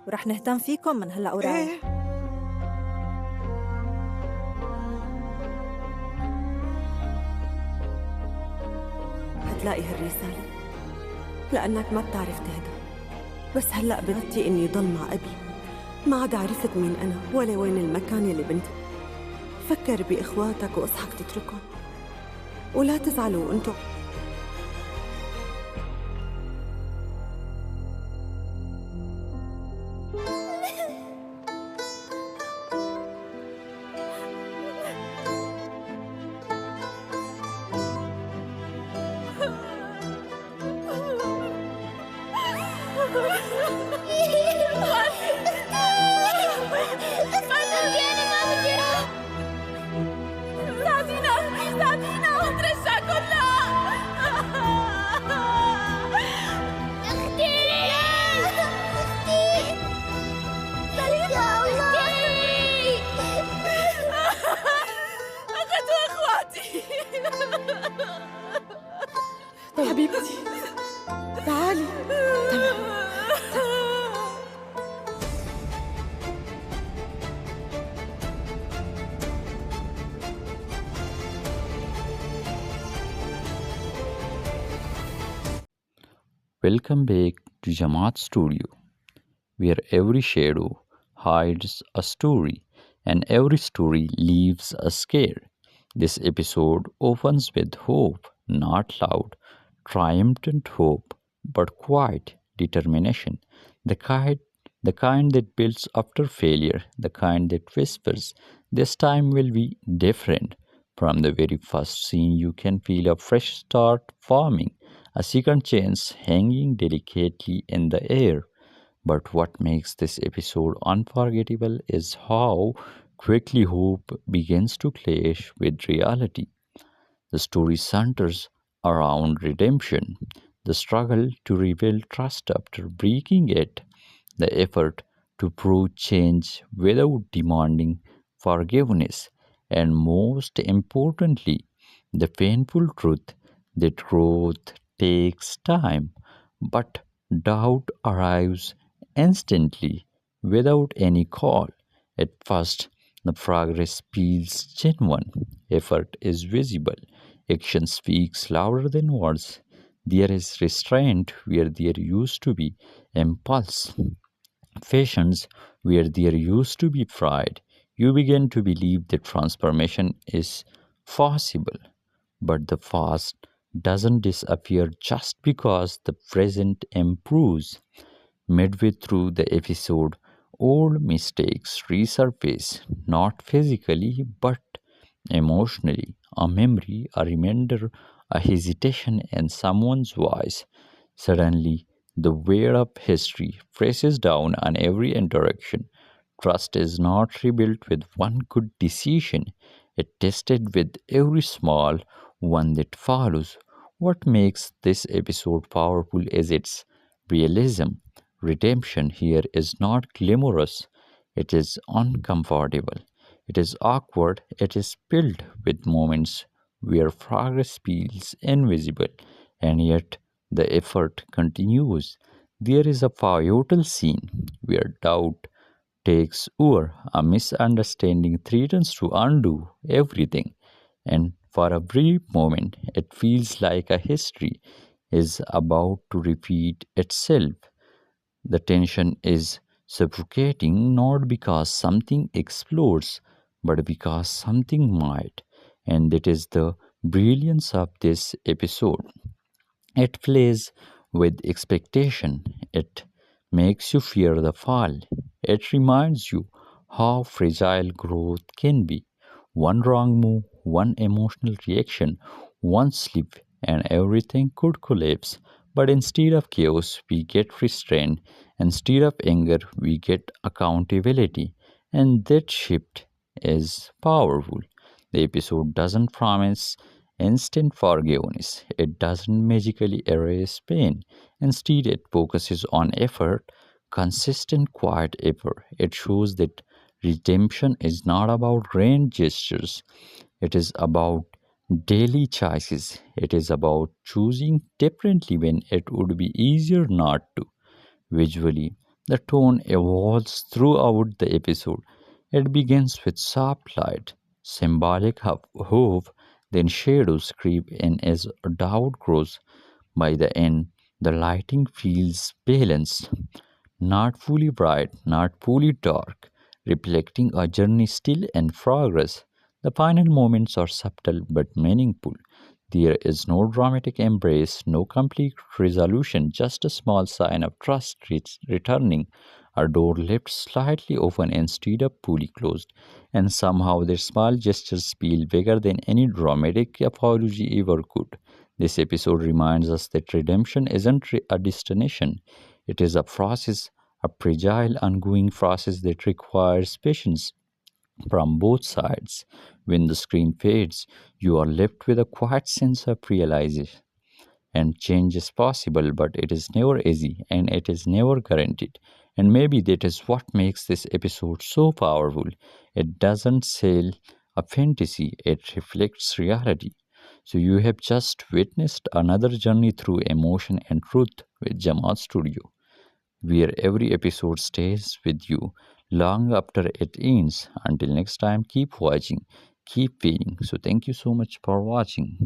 ورح نهتم فيكم من هلأ ورايح. ايه هتلاقي هالرسالة لأنك ما بتعرف تهدى، بس هلأ بدي إني ضل مع أبي. ما عاد عرفت مين أنا ولا وين المكان اللي بنت. فكر بإخواتك واصحك تتركهم، ولا تزعلوا أنتم. حبيبتي تعالي. Welcome back to Jamaat Studio, where every shadow hides a story and every story leaves a scare. This episode opens with hope, not loud, triumphant hope, but quiet determination. The kind, the kind that builds after failure, the kind that whispers, "This time will be different." From the very first scene, you can feel a fresh start forming, a second chance hanging delicately in the air. But what makes this episode unforgettable is how quickly hope begins to clash with reality. The story centers around redemption, the struggle to rebuild trust after breaking it, the effort to prove change without demanding forgiveness, and most importantly, the painful truth that growth takes time, but doubt arrives instantly without any call. At first, the progress feels genuine, effort is visible, action speaks louder than words. There is restraint where there used to be impulse, patience where there used to be pride. You begin to believe that transformation is possible, but the past doesn't disappear just because the present improves. Midway through the episode, old mistakes resurface, not physically but emotionally. A memory, a reminder, a hesitation in someone's voice. Suddenly, the weight of history presses down on every interaction. Trust is not rebuilt with one good decision, it tested with every small one that follows. What makes this episode powerful is its realism. Redemption here is not glamorous, it is uncomfortable, it is awkward, it is filled with moments where progress feels invisible, and yet the effort continues. There is a pivotal scene where doubt takes over, a misunderstanding threatens to undo everything, and for a brief moment it feels like a history is about to repeat itself. The tension is suffocating not because something explodes, but because something might. And that is the brilliance of this episode. It plays with expectation, it makes you fear the fall, it reminds you how fragile growth can be. One wrong move, one emotional reaction, one slip, and everything could collapse. But instead of chaos, we get restraint. Instead of anger, we get accountability. And that shift is powerful. The episode doesn't promise instant forgiveness, it doesn't magically erase pain. Instead, it focuses on effort, consistent, quiet effort. It shows that redemption is not about grand gestures, it is about daily choices. It is about choosing differently when it would be easier not to. Visually, The tone evolves throughout the episode. It begins with soft light, symbolic of hope, then shadows creep in as doubt grows. By the end, the lighting feels balanced, not fully bright, not fully dark, reflecting a journey still in progress. The final moments are subtle but meaningful. There is no dramatic embrace, no complete resolution, just a small sign of trust returning, a door left slightly open instead of fully closed, and somehow their small gestures feel bigger than any dramatic apology ever could. This episode reminds us that redemption isn't a destination, it is a process, a fragile, ongoing process that requires patience from both sides. When the screen fades, you are left with a quiet sense of realization. And change is possible, but it is never easy and it is never guaranteed. And maybe that is what makes this episode so powerful. It doesn't sell a fantasy, it reflects reality. So, you have just witnessed another journey through emotion and truth with Jamaat Studio, where every episode stays with you long after it ends. Until next time, keep watching, keep feeling. So, thank you so much for watching.